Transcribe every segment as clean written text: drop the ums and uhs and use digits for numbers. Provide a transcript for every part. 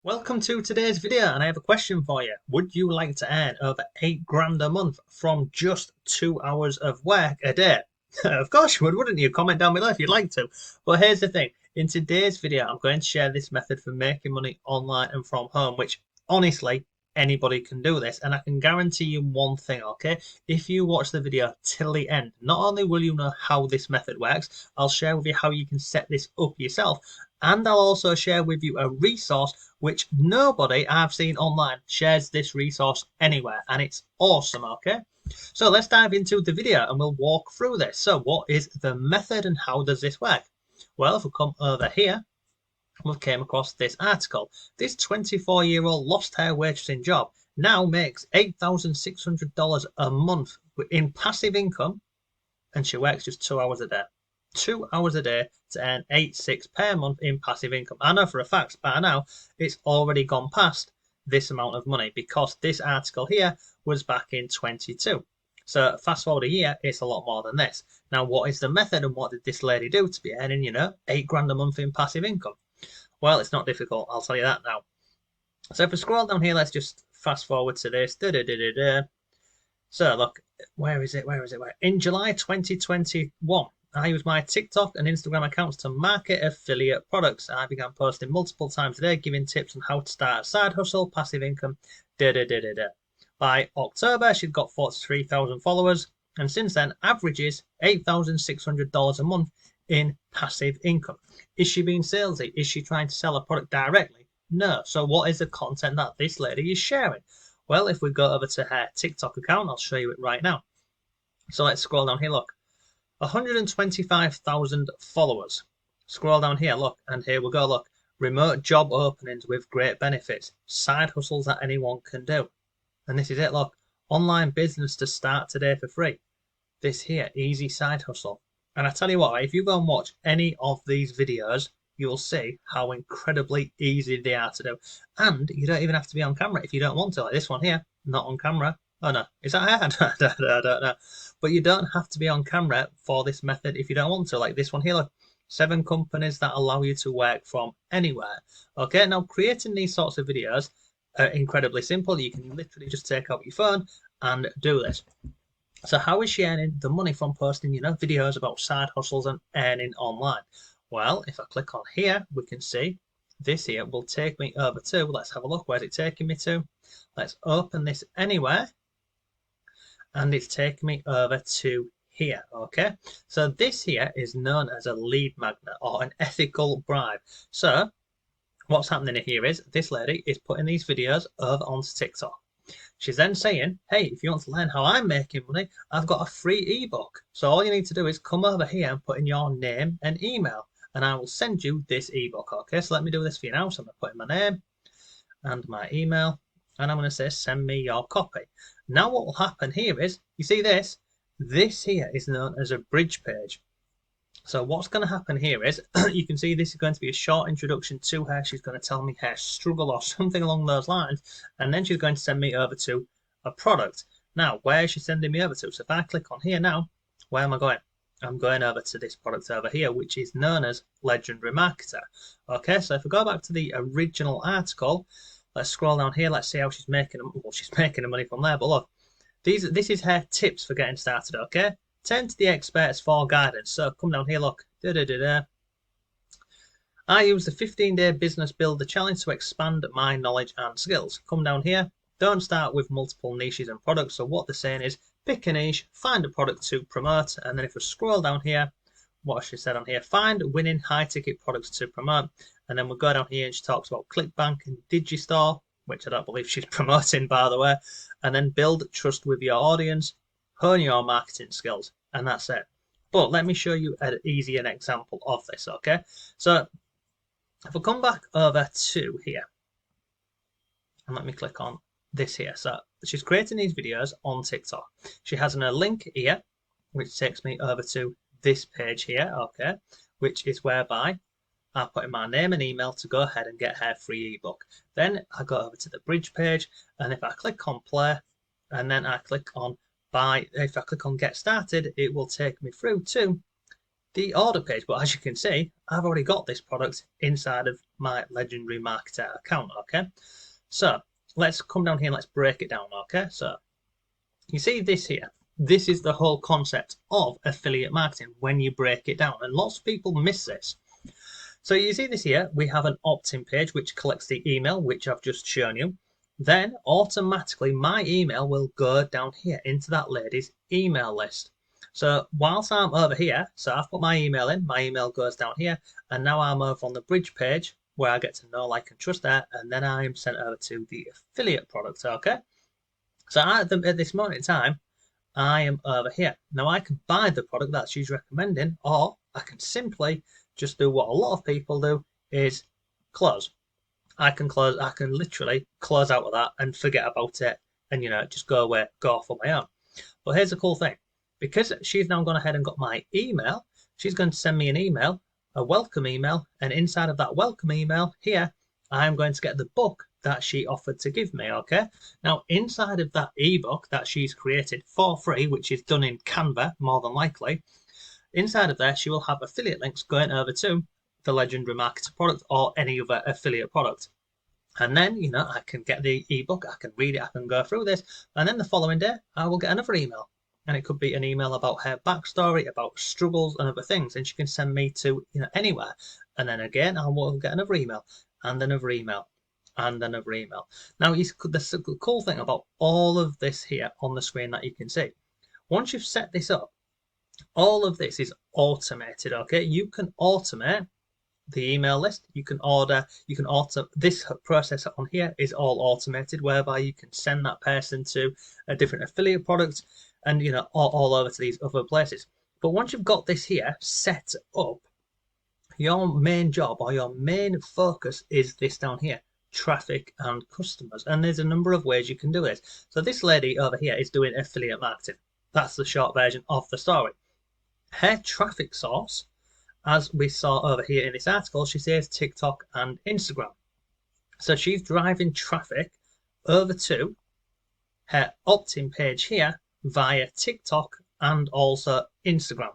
Welcome to today's video, and I have a question for you. Would you like to earn over 8 grand a month from just 2 hours of work a day? Of course you would, wouldn't you? Comment down below if you'd like to. But here's the thing. In today's video, I'm going to share this method for making money online and from home, which honestly, anybody can do this. And I can guarantee you one thing, okay? If you watch the video till the end, not only will you know how this method works, I'll share with you how you can set this up yourself. And I'll also share with you a resource which nobody I've seen online shares this resource anywhere, and it's awesome, okay? So let's dive into the video and we'll walk through this. So what is the method and how does this work? Well, if we come over here, we came across this article. This 24-year-old lost her waitressing job now makes $8,600 a month in passive income, and she works just 2 hours a day. 2 hours a day to earn 8,600 per month in passive income. I know for a fact by now it's already gone past this amount of money because this article here was back in 22. So fast forward a year, it's a lot more than this. Now, what is the method and what did this lady do to be earning, 8 grand a month in passive income? Well, it's not difficult, I'll tell you that now. So if we scroll down here, let's just fast forward to this. So look, where is it? In July 2021, I used my TikTok and Instagram accounts to market affiliate products. I began posting multiple times a day, giving tips on how to start a side hustle, passive income. By October, she'd got 43,000 followers, and since then, averages $8,600 a month in passive income. Is she being salesy? Is she trying to sell a product directly? No. So what is the content that this lady is sharing? Well, if we go over to her TikTok account, I'll show you it right now. So let's scroll down here, look. 125,000 followers. Scroll down here, look, and here we go, look. Remote job openings with great benefits. Side hustles that anyone can do. And this is it, look. Online business to start today for free. This here, easy side hustle. And I tell you what, if you go and watch any of these videos, you'll see how incredibly easy they are to do. And you don't even have to be on camera if you don't want to. Like this one here, not on camera. Oh no, is that hard? I don't know. But you don't have to be on camera for this method if you don't want to. Like this one here, look, 7 companies that allow you to work from anywhere. Okay, now creating these sorts of videos are incredibly simple. You can literally just take out your phone and do this. So how is she earning the money from posting, videos about side hustles and earning online? Well, if I click on here, we can see this here will take me over to, let's have a look, where's it taking me to? Let's open this anywhere, and it's taking me over to here, okay? So this here is known as a lead magnet or an ethical bribe. So what's happening here is this lady is putting these videos over onto TikTok. She's then saying, hey, if you want to learn how I'm making money, I've got a free ebook. So all you need to do is come over here and put in your name and email, and I will send you this ebook. Okay, so let me do this for you now. So I'm going to put in my name and my email, and I'm going to say, send me your copy. Now what will happen here is, you see this? This here is known as a bridge page. So what's going to happen here is, you can see this is going to be a short introduction to her. She's going to tell me her struggle or something along those lines, and then she's going to send me over to a product. Now, where is she sending me over to? So if I click on here now, where am I going? I'm going over to this product over here, which is known as Legendary Marketer. Okay, so if we go back to the original article, let's scroll down here. Let's see how she's making them. Well, she's making the money from there, but look, this is her tips for getting started, okay? Turn to the experts for guidance. So come down here, look. I use the 15-day business builder challenge to expand my knowledge and skills. Come down here. Don't start with multiple niches and products. So what they're saying is pick a niche, find a product to promote, and then if we scroll down here, what she said on here, find winning high-ticket products to promote. And then we'll go down here and she talks about ClickBank and Digistore, which I don't believe she's promoting, by the way. And then build trust with your audience, hone your marketing skills, and that's it. But let me show you an easier example of this, okay? So if we come back over to here, and let me click on this here. So she's creating these videos on TikTok. She has a link here, which takes me over to this page here, okay, which is whereby I put in my name and email to go ahead and get her free ebook. Then I go over to the bridge page, and if I click on play, and then I click on buy, if I click on get started, it will take me through to the order page. But as you can see, I've already got this product inside of my Legendary Marketer account, okay? So let's come down here and let's break it down, okay? So you see this here. This is the whole concept of affiliate marketing when you break it down. And lots of people miss this. So you see this here, we have an opt-in page which collects the email, which I've just shown you. Then automatically my email will go down here into that lady's email list. So whilst I'm over here, so I've put my email in, my email goes down here, and now I'm over on the bridge page where I get to know, like, and trust her, and then I am sent over to the affiliate product, okay? So at this moment in time, I am over here. Now I can buy the product that she's recommending, or I can simply just do what a lot of people do, is close. I can literally close out of that and forget about it and, just go away, go off on my own. But here's the cool thing. Because she's now gone ahead and got my email, she's going to send me an email, a welcome email, and inside of that welcome email here, I'm going to get the book that she offered to give me, okay? Now, inside of that ebook that she's created for free, which is done in Canva, more than likely, inside of there, she will have affiliate links going over to the Legendary Marketer product or any other affiliate product. And then, I can get the ebook, I can read it, I can go through this, and then the following day, I will get another email. And it could be an email about her backstory, about struggles and other things, and she can send me to, anywhere. And then again, I will get another email, and another email, and another email. Now, the cool thing about all of this here on the screen that you can see, once you've set this up, all of this is automated, okay? You can automate the email list, you can auto this process on here is all automated, whereby you can send that person to a different affiliate product and all over to these other places. But once you've got this here set up, your main job or your main focus is this down here, traffic and customers. And there's a number of ways you can do this. So this lady over here is doing affiliate marketing. That's the short version of the story. Her traffic source, as we saw over here in this article, she says TikTok and Instagram. So she's driving traffic over to her opt-in page here via TikTok and also Instagram.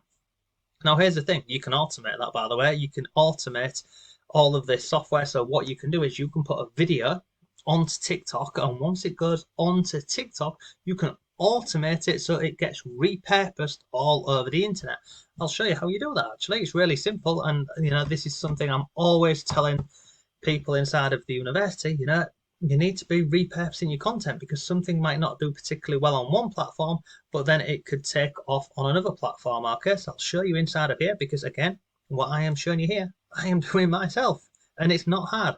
Now here's the thing, you can automate that, by the way. You can automate all of this software. So what you can do is you can put a video onto TikTok, and once it goes onto TikTok, you can automate it so it gets repurposed all over the internet. I'll show you how you do that. Actually, it's really simple, and this is something I'm always telling people inside of the university. You need to be repurposing your content, because something might not do particularly well on one platform, but then it could take off on another platform. Okay, so I'll show you inside of here, because again, what I am showing you here, I am doing myself, and it's not hard.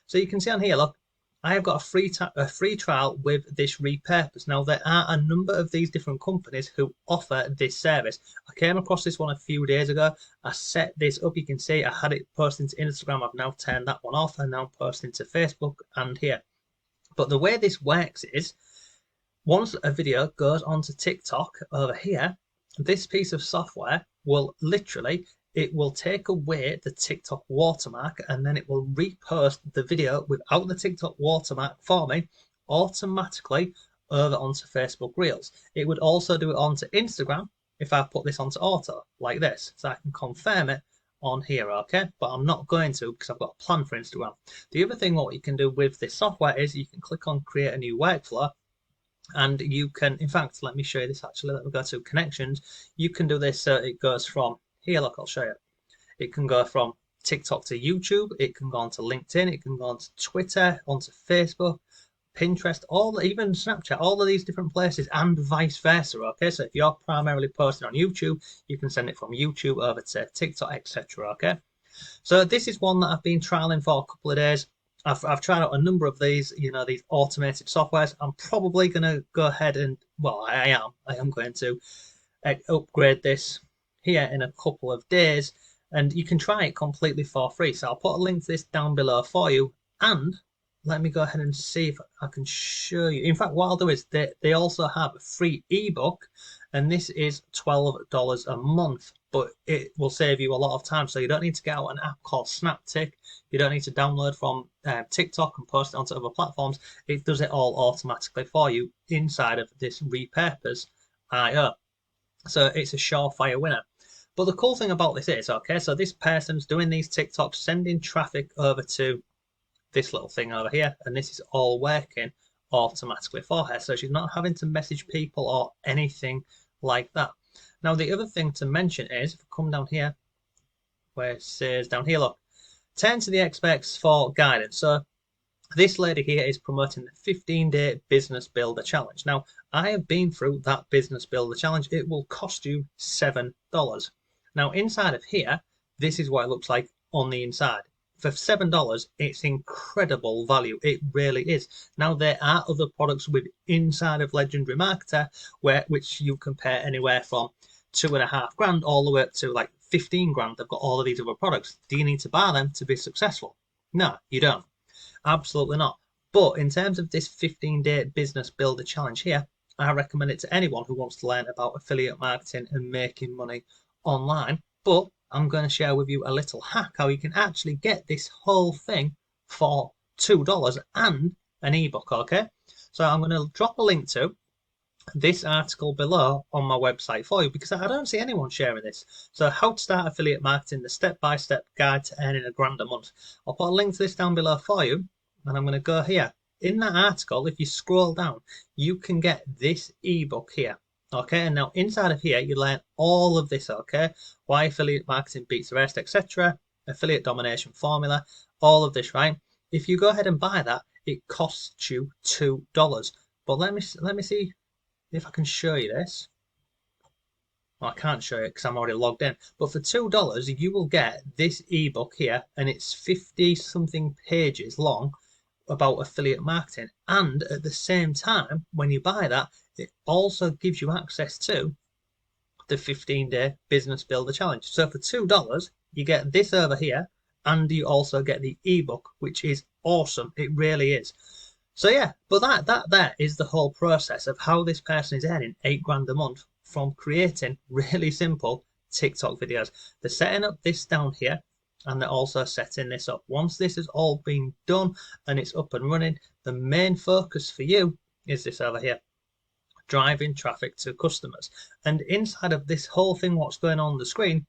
So you can see on here, look, I have got a free trial with this repurpose. Now, there are a number of these different companies who offer this service. I came across this one a few days ago. I set this up. You can see I had it posted to Instagram. I've now turned that one off, and now posting to Facebook and here. But the way this works is, once a video goes onto TikTok over here, this piece of software will it will take away the TikTok watermark, and then it will repost the video without the TikTok watermark for me automatically over onto Facebook Reels. It would also do it onto Instagram if I put this onto auto like this, so I can confirm it on here, okay? But I'm not going to, because I've got a plan for Instagram. The other thing what you can do with this software is you can click on create a new workflow, and you can, in fact, let me show you this actually. Let me go to connections. You can do this so it goes from here, look, I'll show you. It can go from TikTok to YouTube, it can go onto LinkedIn, it can go onto Twitter, onto Facebook, Pinterest, even Snapchat, all of these different places, and vice versa, okay? So if you're primarily posting on YouTube, you can send it from YouTube over to TikTok, etc., okay? So this is one that I've been trialing for a couple of days. I've tried out a number of these, these automated softwares. I'm probably going to go ahead and, well, I am going to upgrade this here in a couple of days, and you can try it completely for free. So I'll put a link to this down below for you, and let me go ahead and see if I can show you. In fact, what I'll do is they also have a free ebook, and this is $12 a month, but it will save you a lot of time. So you don't need to get out an app called Snaptic. You don't need to download from TikTok and post it onto other platforms. It does it all automatically for you inside of this repurpose IO. So it's a surefire winner. But the cool thing about this is, okay, so this person's doing these TikToks, sending traffic over to this little thing over here, and this is all working automatically for her. So she's not having to message people or anything like that. Now, the other thing to mention is, if we come down here, where it says down here, look, turn to the experts for guidance. So this lady here is promoting the 15-day business builder challenge. Now, I have been through that business builder challenge. It will cost you $7. Now, inside of here, this is what it looks like on the inside. For $7, it's incredible value. It really is. Now, there are other products with inside of Legendary Marketer which you compare anywhere from $2.5 grand all the way up to like 15 grand. They've got all of these other products. Do you need to buy them to be successful? No, you don't. Absolutely not. But in terms of this 15-day business builder challenge here, I recommend it to anyone who wants to learn about affiliate marketing and making money online. But I'm going to share with you a little hack how you can actually get this whole thing for $2 and an ebook, okay? So I'm going to drop a link to this article below on my website for you because I don't see anyone sharing this. So how to start affiliate marketing, the step-by-step guide to earning $1 a month. I'll put a link to this down below for you, and I'm going to go here. In that article, if you scroll down, you can get this ebook here. Okay, and now inside of here, you learn all of this, okay? Why affiliate marketing beats the rest, etc. Affiliate domination formula, all of this, right? If you go ahead and buy that, it costs you $2. But let me see if I can show you this. Well, I can't show you because I'm already logged in. But for $2, you will get this ebook here, and it's 50 something pages long about affiliate marketing. And at the same time, when you buy that, it also gives you access to the 15-day business builder challenge. So for $2, you get this over here, and you also get the ebook, which is awesome. It really is. So yeah, but that is the whole process of how this person is earning $8 grand a month from creating really simple TikTok videos. They're setting up this down here, and they're also setting this up. Once this has all been done and it's up and running, the main focus for you is this over here, driving traffic to customers. And inside of this whole thing, what's going on the screen,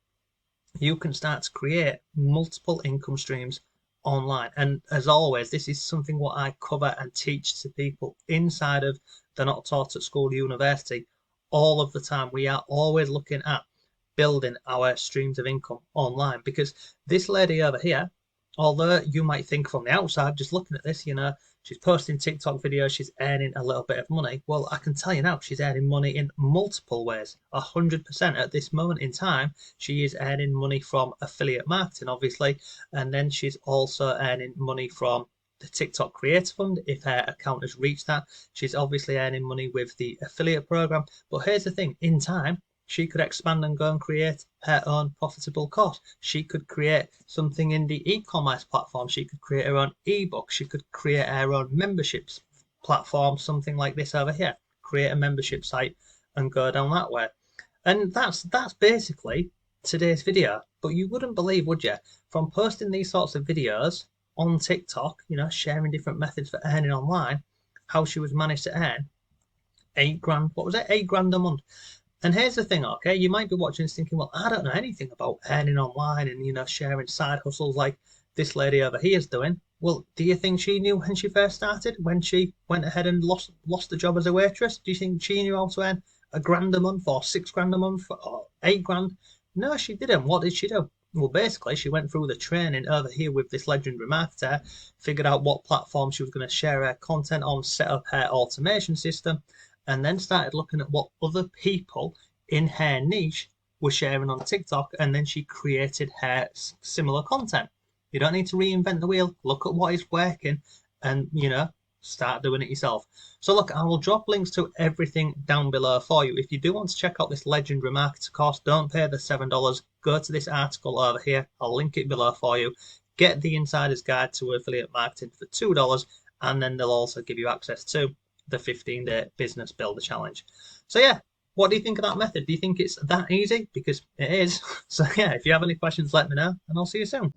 you can start to create multiple income streams online. And as always, this is something what I cover and teach to people inside of the Not Taught at School University all of the time. We are always looking at building our streams of income online, because this lady over here, although you might think from the outside, just looking at this, you know, she's posting TikTok videos, she's earning a little bit of money. Well, I can tell you now, she's earning money in multiple ways. 100% at this moment in time, she is earning money from affiliate marketing, obviously, and then she's also earning money from the TikTok Creator Fund. If her account has reached that, she's obviously earning money with the affiliate program. But here's the thing, in time, she could expand and go and create her own profitable course. She could create something in the e-commerce platform. She could create her own ebook. She could create her own memberships platform, something like this over here. Create a membership site and go down that way. And that's basically today's video. But you wouldn't believe, would you, from posting these sorts of videos on TikTok, you know, sharing different methods for earning online, how she was managed to earn $8 grand. What was it? $8 grand a month. And here's the thing, okay, you might be watching this thinking, well, I don't know anything about earning online and, you know, sharing side hustles like this lady over here is doing. Well, do you think she knew when she first started, when she went ahead and lost the job as a waitress? Do you think she knew how to earn $1 grand a month or $6 grand a month or $8 grand? No, she didn't. What did she do? Well, basically, she went through the training over here with this Legendary Marketer, figured out what platform she was going to share her content on, set up her automation system, and then started looking at what other people in her niche were sharing on TikTok, and then she created her similar content. You don't need to reinvent the wheel. Look at what is working and, you know, start doing it yourself. So look, I will drop links to everything down below for you. If you do want to check out this Legendary Marketer course, don't pay the $7. Go to this article over here. I'll link it below for you. Get the Insider's Guide to Affiliate Marketing for $2, and then they'll also give you access to the 15-day business builder challenge. So yeah, what do you think of that method? Do you think it's that easy? Because it is. So yeah, if you have any questions, let me know, and I'll see you soon.